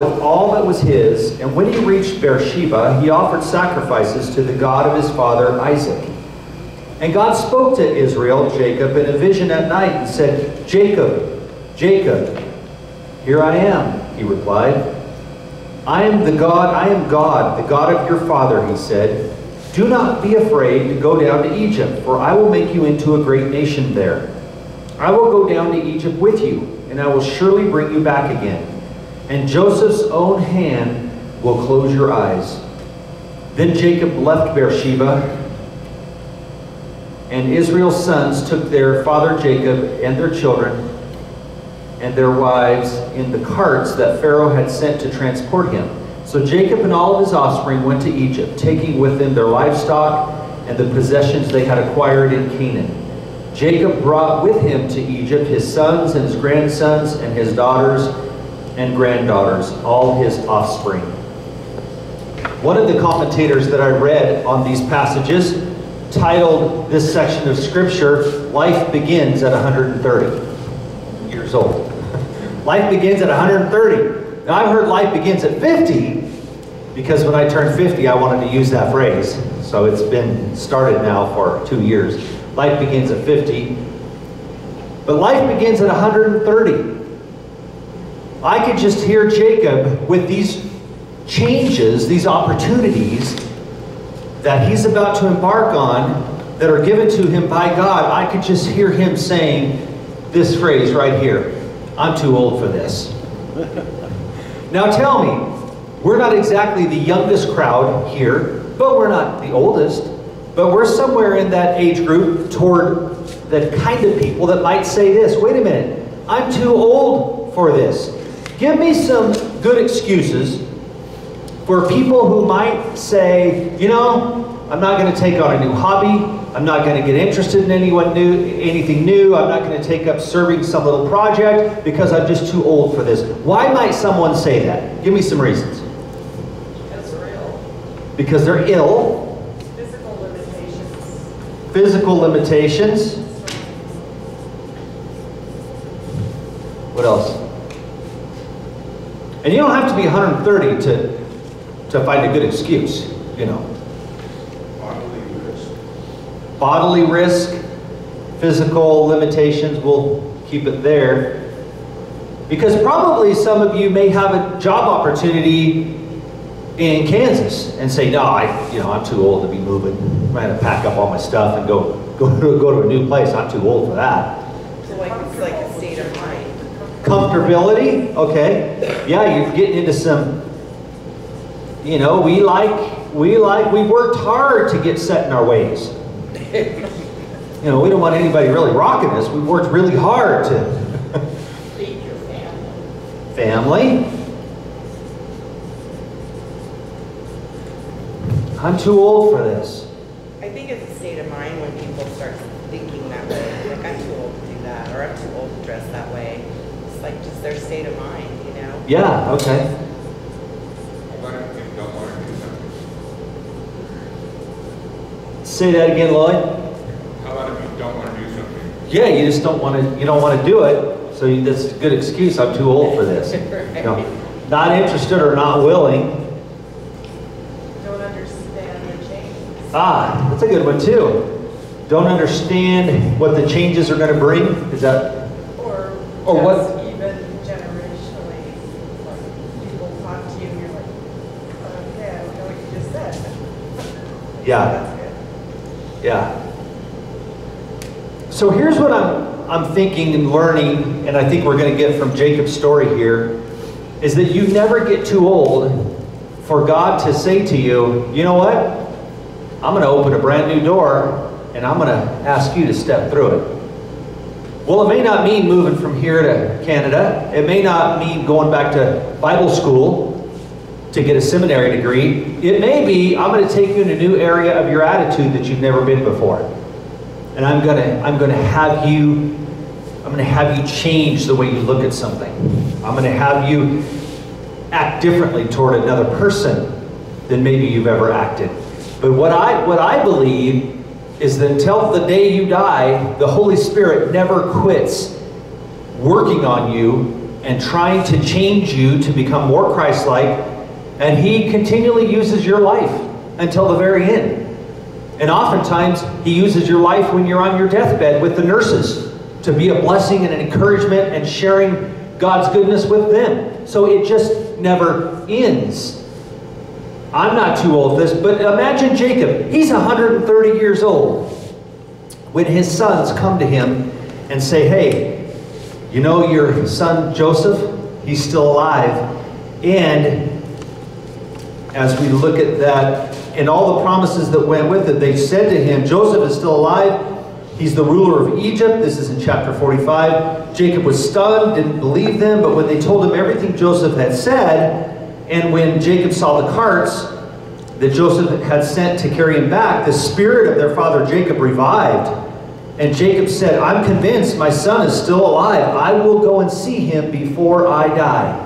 with all that was his, and when he reached Beersheba, he offered sacrifices to the God of his father Isaac. And God spoke to Israel, Jacob, in a vision at night and said, "Jacob, Jacob." "Here I am," he replied. I am God, the God of your father," he said. "Do not be afraid to go down to Egypt, for I will make you into a great nation there. I will go down to Egypt with you, and I will surely bring you back again. And Joseph's own hand will close your eyes." Then Jacob left Beersheba, and Israel's sons took their father Jacob and their children and their wives in the carts that Pharaoh had sent to transport him. So Jacob and all of his offspring went to Egypt, taking with them their livestock and the possessions they had acquired in Canaan. Jacob brought with him to Egypt his sons and his grandsons and his daughters and granddaughters, all his offspring. One of the commentators that I read on these passages titled this section of scripture, "Life Begins at 130 years old." Life begins at 130. Now I've heard life begins at 50 because when I turned 50 I wanted to use that phrase. So it's been started now for 2 years. Life begins at 50. But life begins at 130. I could just hear Jacob with these changes, these opportunities that he's about to embark on that are given to him by God. I could just hear him saying this phrase right here, "I'm too old for this." Now tell me, we're not exactly the youngest crowd here, but we're not the oldest, but we're somewhere in that age group toward the kind of people that might say this, "Wait a minute, I'm too old for this." Give me some good excuses for people who might say, "You know, I'm not going to take on a new hobby. I'm not going to get interested in anything new. I'm not going to take up serving some little project because I'm just too old for this." Why might someone say that? Give me some reasons. Because they're ill. Because they're ill. Physical limitations. Physical limitations. What else? And you don't have to be 130 to find a good excuse, you know. Bodily risk, physical limitations, we'll keep it there. Because probably some of you may have a job opportunity in Kansas and say, "No, I'm too old to be moving. I'm going to pack up all my stuff and go to a new place. I'm too old for that." So it's like a state of mind. Comfortability, okay. Yeah, you're getting into some, you know, we worked hard to get set in our ways. You know, we don't want anybody really rocking us. We worked really hard to Feed your family. Family. I'm too old for this. I think it's a state of mind when people start thinking that way. Like, I'm too old to do that, or I'm too old to dress that way. It's like just their state of mind, you know? Yeah, okay. How about if you don't want to do something? Say that again, Lloyd. How about if you don't want to do something? Yeah, you just don't want to do it. So that's a good excuse. I'm too old for this. You know, not interested or not willing. Don't understand the change. Ah, that's a good one too. Don't understand what the changes are going to bring. Is that? Or what? just even generationally, like people talk to you and you're like, okay, I don't know what you just said. Yeah. That's good. Yeah. So here's what I'm thinking and learning, and I think we're going to get from Jacob's story here, is that you never get too old for God to say to you, "You know what? I'm going to open a brand new door, and I'm going to ask you to step through it." Well, it may not mean moving from here to Canada. It may not mean going back to Bible school to get a seminary degree. It may be, I'm going to take you in a new area of your attitude that you've never been before. And I'm going to have you change the way you look at something. I'm going to have you act differently toward another person than maybe you've ever acted. But what I believe is that until the day you die, the Holy Spirit never quits working on you and trying to change you to become more Christ-like, and he continually uses your life until the very end. And oftentimes, he uses your life when you're on your deathbed with the nurses to be a blessing and an encouragement and sharing God's goodness with them. So it just never ends. I'm not too old for this, but imagine Jacob. He's 130 years old when his sons come to him and say, hey, you know your son Joseph? He's still alive. And as we look at that and all the promises that went with it, they said to him, Joseph is still alive. He's the ruler of Egypt. This is in chapter 45. Jacob was stunned, didn't believe them, but when they told him everything Joseph had said, and when Jacob saw the carts that Joseph had sent to carry him back, the spirit of their father Jacob revived. And Jacob said, I'm convinced my son is still alive. I will go and see him before I die.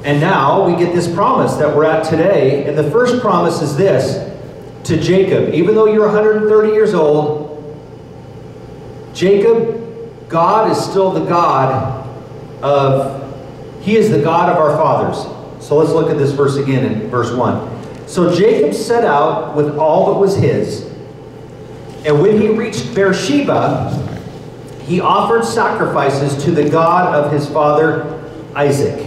And now we get this promise that we're at today. And the first promise is this to Jacob. Even though you're 130 years old, Jacob, God is still the God He is the God of our fathers. So let's look at this verse again in verse 1. So Jacob set out with all that was his. And when he reached Beersheba, he offered sacrifices to the God of his father Isaac.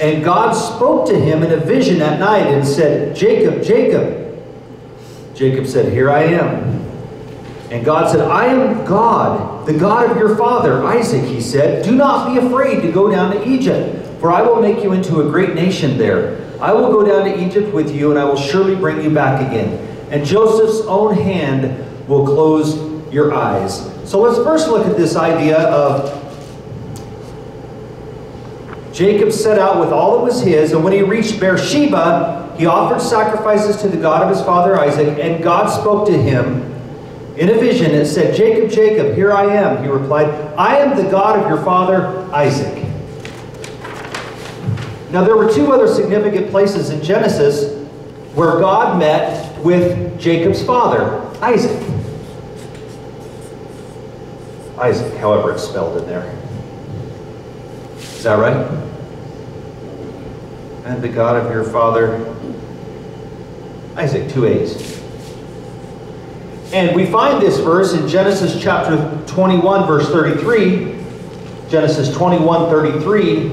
And God spoke to him in a vision at night and said, Jacob, Jacob. Jacob said, here I am. And God said, I am God, the God of your father Isaac, he said. Do not be afraid to go down to Egypt, for I will make you into a great nation there. I will go down to Egypt with you, and I will surely bring you back again. And Joseph's own hand will close your eyes. So let's first look at this idea of Jacob set out with all that was his, and when he reached Beersheba, he offered sacrifices to the God of his father Isaac, and God spoke to him in a vision and said, Jacob, Jacob, here I am. He replied, I am the God of your father Isaac. Now there were two other significant places in Genesis where God met with Jacob's father, Isaac. Isaac, however it's spelled in there. Is that right? And the God of your father Isaac, 2 A's. And we find this verse in Genesis chapter 21, verse 33. Genesis 21, 33.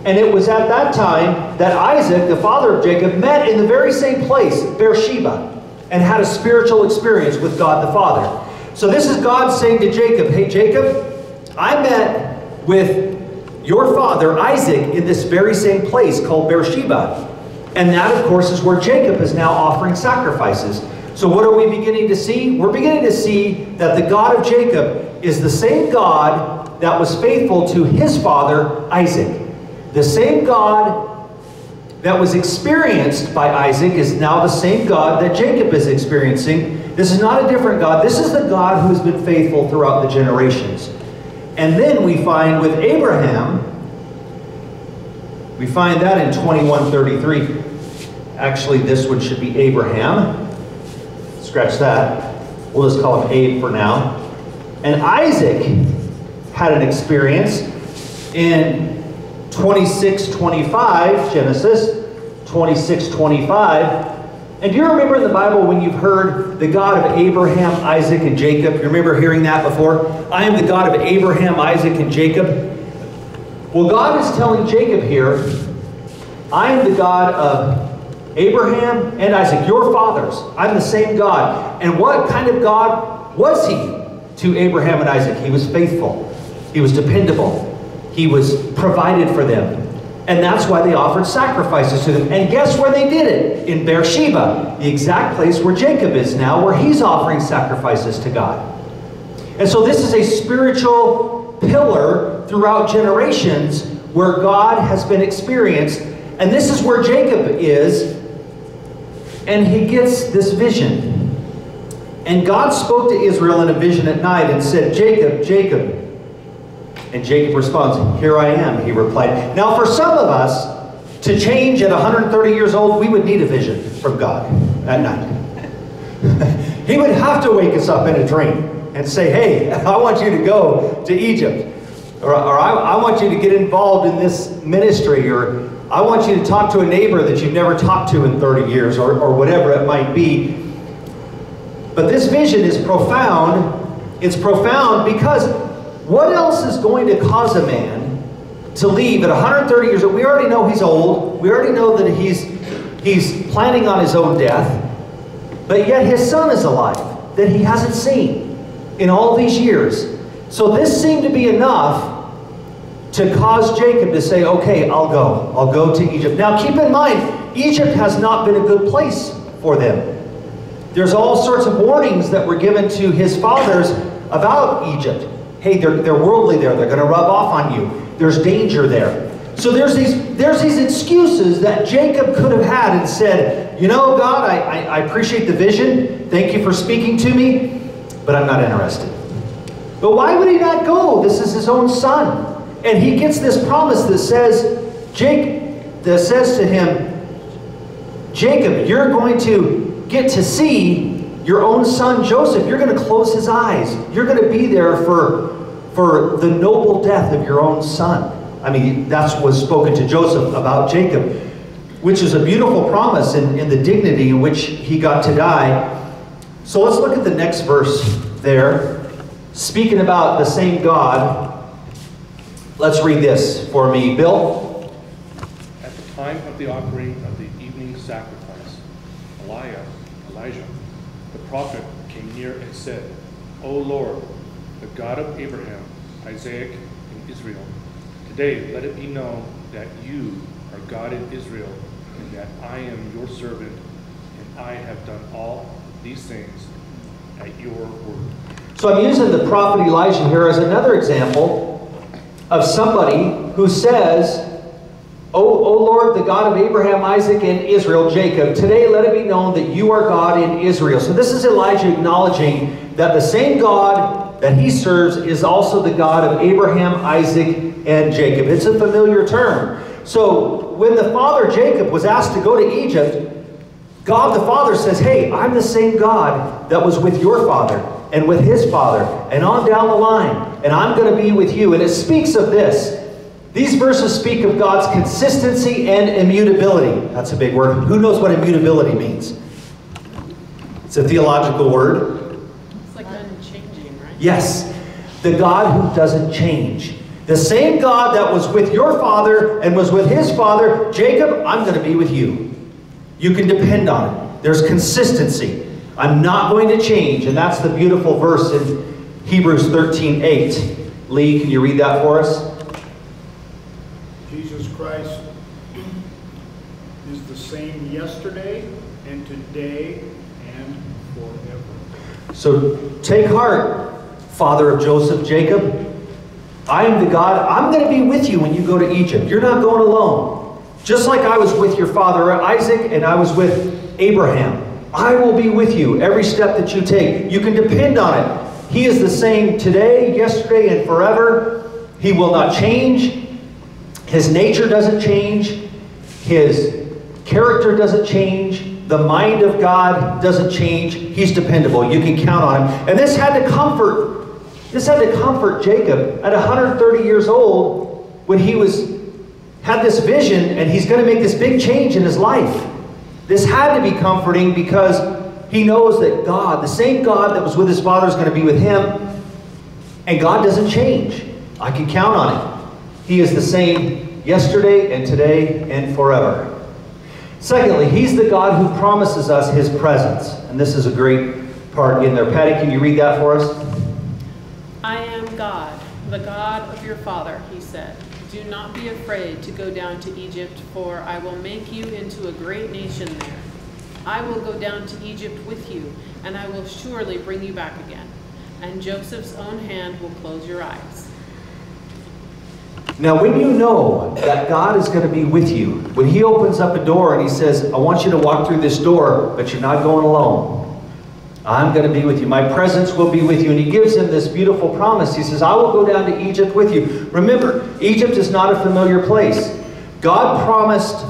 And it was at that time that Isaac, the father of Jacob, met in the very same place, Beersheba, and had a spiritual experience with God the Father. So this is God saying to Jacob, hey Jacob, I met with your father Isaac in this very same place called Beersheba. And that, of course, is where Jacob is now offering sacrifices. So what are we beginning to see? We're beginning to see that the God of Jacob is the same God that was faithful to his father Isaac. The same God that was experienced by Isaac is now the same God that Jacob is experiencing. This is not a different God. This is the God who has been faithful throughout the generations. And then we find with Abraham, we find that in 21:33. Actually, this one should be Abraham. Scratch that. We'll just call him Abe for now. And Isaac had an experience in 26:25, Genesis 26:25. And do you remember in the Bible when you've heard the God of Abraham, Isaac, and Jacob? You remember hearing that before? I am the God of Abraham, Isaac, and Jacob. Well, God is telling Jacob here, I am the God of Abraham and Isaac, your fathers. I'm the same God. And what kind of God was he to Abraham and Isaac? He was faithful. He was dependable. He was provided for them. And that's why they offered sacrifices to them. And guess where they did it? In Beersheba, the exact place where Jacob is now, where he's offering sacrifices to God. And so this is a spiritual pillar throughout generations where God has been experienced. And this is where Jacob is. And he gets this vision. And God spoke to Israel in a vision at night and said, Jacob, Jacob. And Jacob responds, here I am, he replied. Now for some of us, to change at 130 years old, we would need a vision from God at night. He would have to wake us up in a dream and say, hey, I want you to go to Egypt. Or I want you to get involved in this ministry, or I want you to talk to a neighbor that you've never talked to in 30 years, or whatever it might be. But this vision is profound. It's profound because what else is going to cause a man to leave at 130 years old? We already know he's old. We already know that he's planning on his own death. But yet his son is alive that he hasn't seen in all these years. So this seemed to be enough to cause Jacob to say, okay, I'll go. I'll go to Egypt. Now keep in mind, Egypt has not been a good place for them. There's all sorts of warnings that were given to his fathers about Egypt. Hey, they're worldly there. They're going to rub off on you. There's danger there. So there's these excuses that Jacob could have had and said, you know, God, I appreciate the vision. Thank you for speaking to me, but I'm not interested. But why would he not go? This is his own son. And he gets this promise that says to him, Jacob, you're going to get to see your own son Joseph. You're going to close his eyes. You're going to be there for the noble death of your own son. I mean, that's what was spoken to Joseph about Jacob, which is a beautiful promise in the dignity in which he got to die. So let's look at the next verse there. Speaking about the same God, let's read this for me. Bill? At the time of the offering of the evening sacrifice, Elijah, the prophet, came near and said, O Lord, the God of Abraham, Isaac, and Israel, today let it be known that you are God in Israel, and that I am your servant, and I have done all these things at your word. So I'm using the prophet Elijah here as another example of somebody who says, O Lord, the God of Abraham, Isaac, and Israel, Jacob, today let it be known that you are God in Israel. So this is Elijah acknowledging that the same God that he serves is also the God of Abraham, Isaac, and Jacob. It's a familiar term. So when the father Jacob was asked to go to Egypt, God the Father says, hey, I'm the same God that was with your father and with his father and on down the line, and I'm going to be with you. And it speaks of this. These verses speak of God's consistency and immutability. That's a big word. Who knows what immutability means? It's a theological word. It's like unchanging, right? Yes. The God who doesn't change. The same God that was with your father and was with his father, Jacob, I'm going to be with you. You can depend on it. There's consistency. I'm not going to change. And that's the beautiful verse in Hebrews 13:8. Lee, can you read that for us? Jesus Christ is the same yesterday and today and forever. So take heart, father of Joseph, Jacob. I am the God. I'm going to be with you when you go to Egypt. You're not going alone. Just like I was with your father Isaac and I was with Abraham. I will be with you every step that you take. You can depend on it. He is the same today, yesterday, and forever. He will not change. His nature doesn't change. His character doesn't change. The mind of God doesn't change. He's dependable. You can count on him. And this had to comfort Jacob at 130 years old when he had this vision and he's going to make this big change in his life. This had to be comforting because he knows that God, the same God that was with his father, is going to be with him. And God doesn't change. I can count on it. He is the same yesterday and today and forever. Secondly, he's the God who promises us his presence. And this is a great part in there. Patty, can you read that for us? I am God, the God of your father, he said. Do not be afraid to go down to Egypt, for I will make you into a great nation there. I will go down to Egypt with you, and I will surely bring you back again. And Joseph's own hand will close your eyes. Now, when you know that God is going to be with you, when he opens up a door and he says, I want you to walk through this door, but you're not going alone. I'm going to be with you. My presence will be with you. And he gives him this beautiful promise. He says, I will go down to Egypt with you. Remember, Egypt is not a familiar place. God promised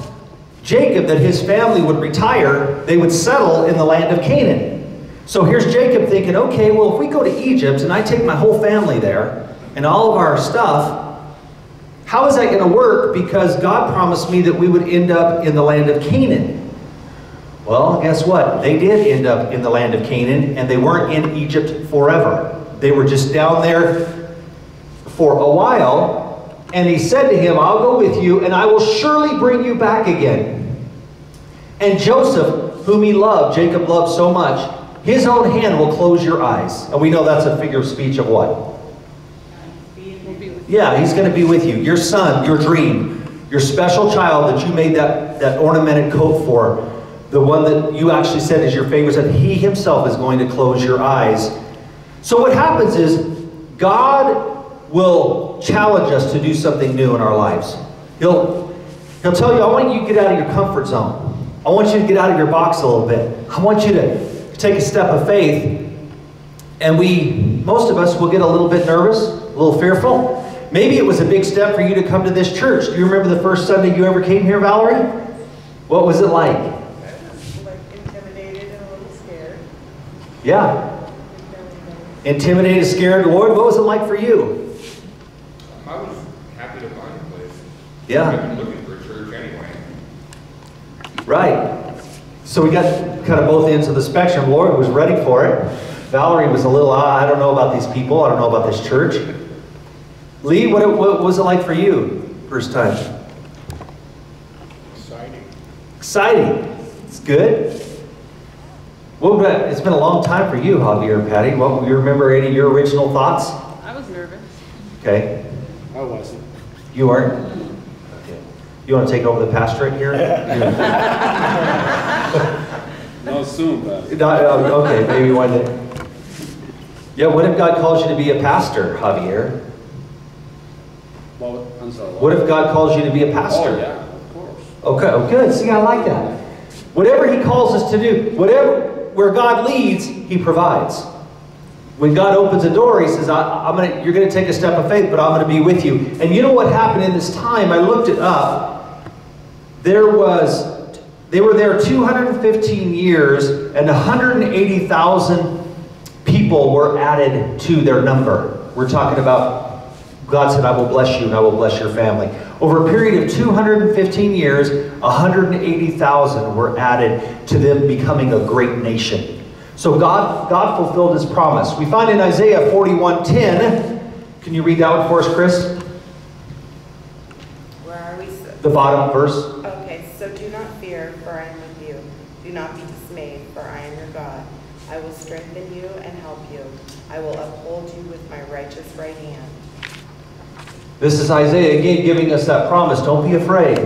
Jacob that his family would retire. They would settle in the land of Canaan. So here's Jacob thinking, okay, well, if we go to Egypt and I take my whole family there and all of our stuff, how is that going to work? Because God promised me that we would end up in the land of Canaan. Well, guess what? They did end up in the land of Canaan, and they weren't in Egypt forever. They were just down there for a while, and he said to him, I'll go with you, and I will surely bring you back again. And Joseph, whom he loved, Jacob loved so much, his own hand will close your eyes. And we know that's a figure of speech of what? Yeah, he's going to be with you. Your son, your dream, your special child that you made that ornamented coat for, the one that you actually said is your favorite son, he himself is going to close your eyes. So what happens is God will challenge us to do something new in our lives. He'll tell you, I want you to get out of your comfort zone. I want you to get out of your box a little bit. I want you to take a step of faith. And most of us will get a little bit nervous, a little fearful. Maybe it was a big step for you to come to this church. Do you remember the first Sunday you ever came here, Valerie? What was it like? Like intimidated and a little scared. Yeah. Intimidated, scared. Lord, what was it like for you? I was happy to find a place. Yeah. I've been looking for a church anyway. Right. So we got kind of both ends of the spectrum. Lord was ready for it. Valerie was a little, I don't know about these people. I don't know about this church. Lee, what was it like for you first time? Exciting. Exciting. It's good. It's been a long time for you, Javier and Patty. What, you remember any of your original thoughts? I was nervous. Okay. I wasn't. You weren't? Okay. You want to take over the pastorate here? No, soon, but Okay, maybe one day. Yeah, what if God calls you to be a pastor, Javier? well, I'm sorry. What if God calls you to be a pastor? Oh, yeah, of course. Okay, oh, good. See, I like that. Whatever he calls us to do, where God leads, he provides. When God opens a door, he says, you're going to take a step of faith, but I'm going to be with you. And you know what happened in this time? I looked it up. They were there 215 years, and 180,000 people were added to their number. We're talking about, God said, I will bless you and I will bless your family. Over a period of 215 years, 180,000 were added to them becoming a great nation. So God fulfilled his promise. We find in Isaiah 41:10, can you read that one for us, Chris? Where are we? The bottom verse. Okay, so do not fear, for I am with you. Do not be dismayed, for I am your God. I will strengthen you and help you. I will uphold you with my righteous right hand. This is Isaiah again giving us that promise. Don't be afraid.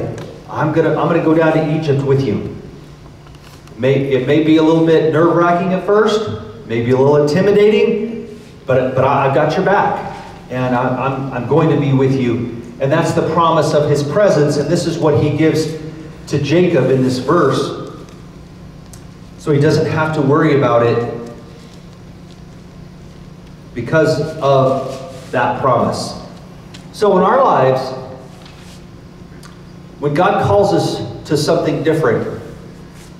I'm gonna go down to Egypt with you. It may be a little bit nerve-wracking at first, maybe a little intimidating, but I've got your back, and I'm going to be with you. And that's the promise of his presence, and this is what he gives to Jacob in this verse. So he doesn't have to worry about it because of that promise. So in our lives, when God calls us to something different,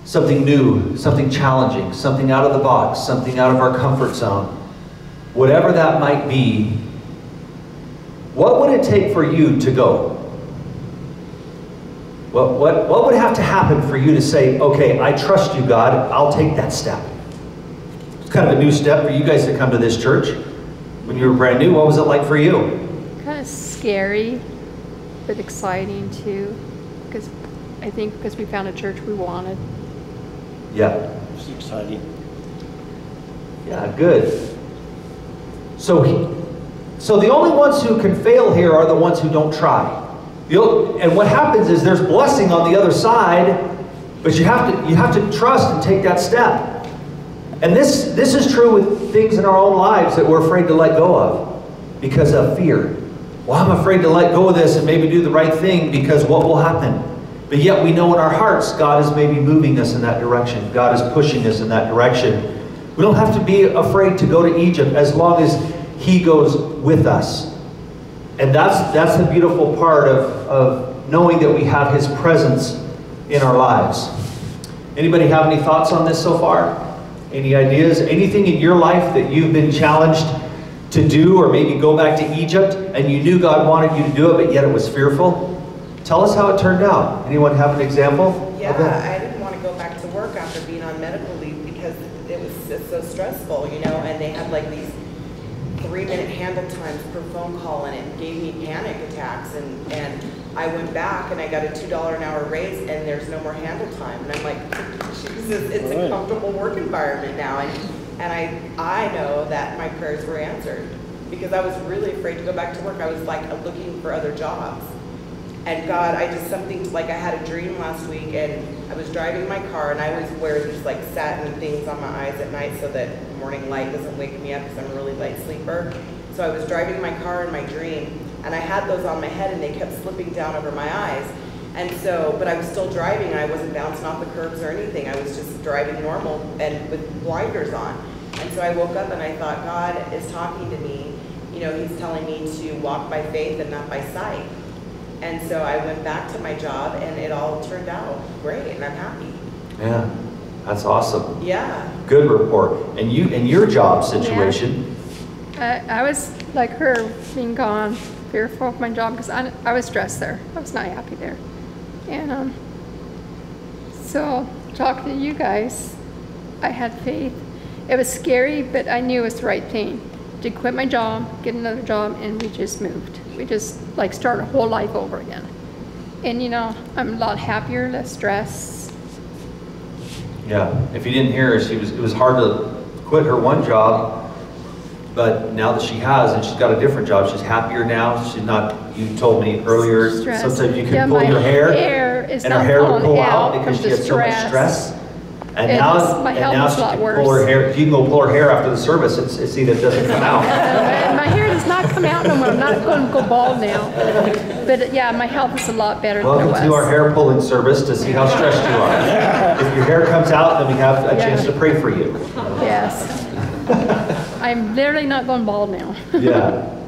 something new, something challenging, something out of the box, something out of our comfort zone, whatever that might be, what would it take for you to go? What would have to happen for you to say, okay, I trust you, God, I'll take that step? It's kind of a new step for you guys to come to this church. When you were brand new, what was it like for you? Kind of scary, but exciting too. Because we found a church we wanted. Yeah. It's exciting. Yeah, good. So the only ones who can fail here are the ones who don't try. And what happens is there's blessing on the other side, but you have to trust and take that step. And this is true with things in our own lives that we're afraid to let go of because of fear. Well, I'm afraid to let go of this and maybe do the right thing because what will happen? But yet we know in our hearts God is maybe moving us in that direction. God is pushing us in that direction. We don't have to be afraid to go to Egypt as long as he goes with us. And that's the beautiful part of knowing that we have his presence in our lives. Anybody have any thoughts on this so far? Any ideas? Anything in your life that you've been challenged to do, or maybe go back to Egypt and you knew God wanted you to do it, but yet it was fearful? Tell us how it turned out. Anyone have an example? Yeah, I didn't want to go back to work after being on medical leave because it was just so stressful, you know, and they had like these 3-minute handle times per phone call, and it gave me panic attacks, and I went back and I got a $2 an hour raise, and there's no more handle time, and I'm like, Jesus, it's a comfortable work environment now, and I know that my prayers were answered, because I was really afraid to go back to work. I was like looking for other jobs. And God, I had a dream last week, and I was driving my car, and I always wear these like satin things on my eyes at night so that morning light doesn't wake me up, because I'm a really light sleeper. So I was driving my car in my dream, and I had those on my head, and they kept slipping down over my eyes. And so, but I was still driving, and I wasn't bouncing off the curbs or anything. I was just driving normal and with blinders on. And so I woke up and I thought, God is talking to me. You know, he's telling me to walk by faith and not by sight. And so I went back to my job, and it all turned out great, and I'm happy. Yeah, that's awesome. Yeah. Good report. And you, in your job situation? Yeah. I was like her, being gone, fearful of my job, because I was stressed there. I was not happy there. And so talking to you guys, I had faith. It was scary, but I knew it was the right thing. To quit my job, get another job, and we just moved. We just like start a whole life over again. And you know, I'm a lot happier, less stressed. Yeah, if you didn't hear her, it was hard to quit her one job, but now that she has, and she's got a different job, she's happier now. She's not, you told me earlier, sometimes you can pull your hair and her hair would pull out because she had so much stress. And now she can pull her hair. You can go pull her hair after the service and see that it doesn't come out. My hair does not come out no more. I'm not going to go bald now. But yeah, my health is a lot better than it was. Welcome to our hair pulling service to see how stressed you are. If your hair comes out, then we have a chance to pray for you. Yes. I'm literally not going bald now. Yeah.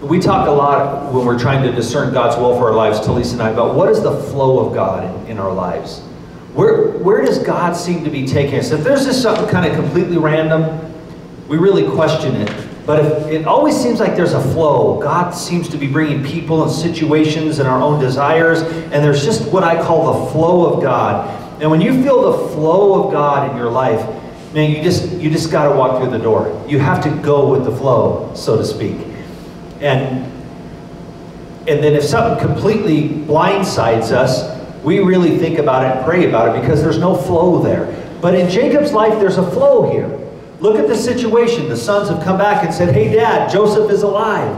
We talk a lot when we're trying to discern God's will for our lives, Talisa and I, about what is the flow of God in our lives. Where does God seem to be taking us? If there's just something kind of completely random, we really question it. But if it always seems like there's a flow, God seems to be bringing people and situations and our own desires, and there's just what I call the flow of God. And when you feel the flow of God in your life, man, you just got to walk through the door. You have to go with the flow, so to speak. And then if something completely blindsides us, we really think about it and pray about it because there's no flow there. But in Jacob's life, there's a flow here. Look at the situation. The sons have come back and said, hey, Dad, Joseph is alive.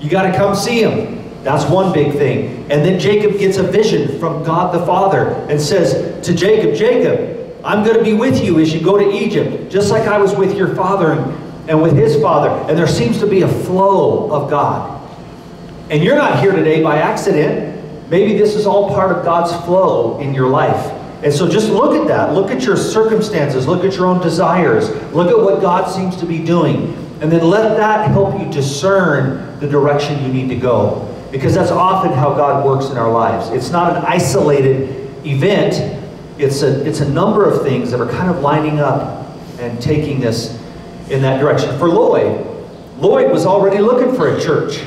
You got to come see him. That's one big thing. And then Jacob gets a vision from God the Father and says to Jacob, Jacob, I'm going to be with you as you go to Egypt, just like I was with your father and with his father. And there seems to be a flow of God. And you're not here today by accident. Maybe this is all part of God's flow in your life. And so just look at that. Look at your circumstances. Look at your own desires. Look at what God seems to be doing. And then let that help you discern the direction you need to go. Because that's often how God works in our lives. It's not an isolated event. It's a number of things that are kind of lining up and taking this in that direction. For Lloyd was already looking for a church.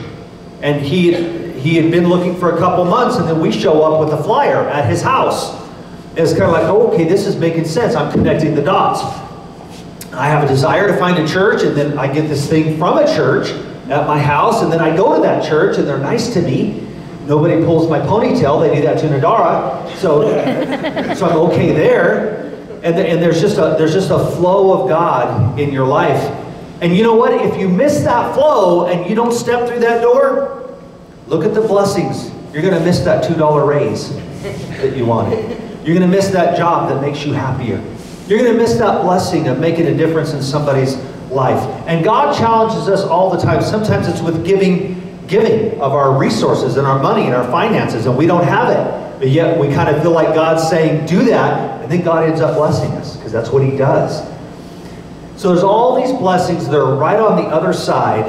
And he had been looking for a couple months, and then we show up with a flyer at his house. And it's kind of like, oh, okay, this is making sense. I'm connecting the dots. I have a desire to find a church, and then I get this thing from a church at my house, and then I go to that church, and they're nice to me. Nobody pulls my ponytail. They do that to Nadara. So I'm okay there. And there's just a flow of God in your life. And you know what? If you miss that flow and you don't step through that door, look at the blessings. You're going to miss that $2 raise that you wanted. You're going to miss that job that makes you happier. You're going to miss that blessing of making a difference in somebody's life. And God challenges us all the time. Sometimes it's with giving of our resources and our money and our finances, and we don't have it. But yet we kind of feel like God's saying, do that, and then God ends up blessing us, because that's what he does. So there's all these blessings that are right on the other side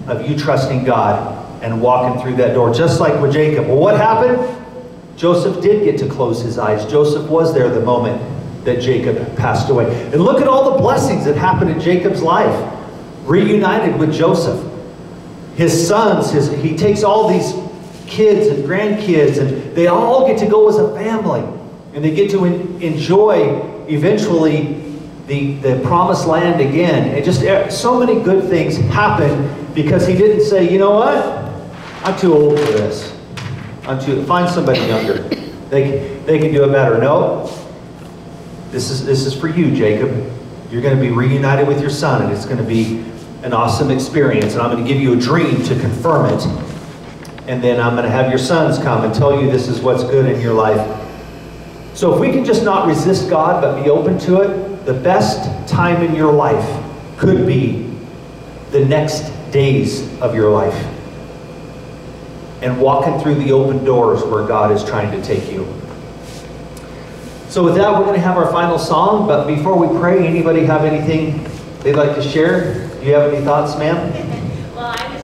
of you trusting God and walking through that door, just like with Jacob. Well, what happened? Joseph did get to close his eyes. Joseph was there the moment that Jacob passed away. And look at all the blessings that happened in Jacob's life. Reunited with Joseph. His sons, he takes all these kids and grandkids, and they all get to go as a family. And they get to enjoy, eventually, the promised land again. And just so many good things happen because he didn't say, you know what? I'm too old for this. Find somebody younger. They can do it better. No. This is for you, Jacob. You're going to be reunited with your son, and it's going to be an awesome experience. And I'm going to give you a dream to confirm it. And then I'm going to have your sons come and tell you this is what's good in your life. So if we can just not resist God, but be open to it, the best time in your life could be the next days of your life. And walking through the open doors where God is trying to take you. So with that, we're going to have our final song. But before we pray, anybody have anything they'd like to share? Do you have any thoughts, ma'am?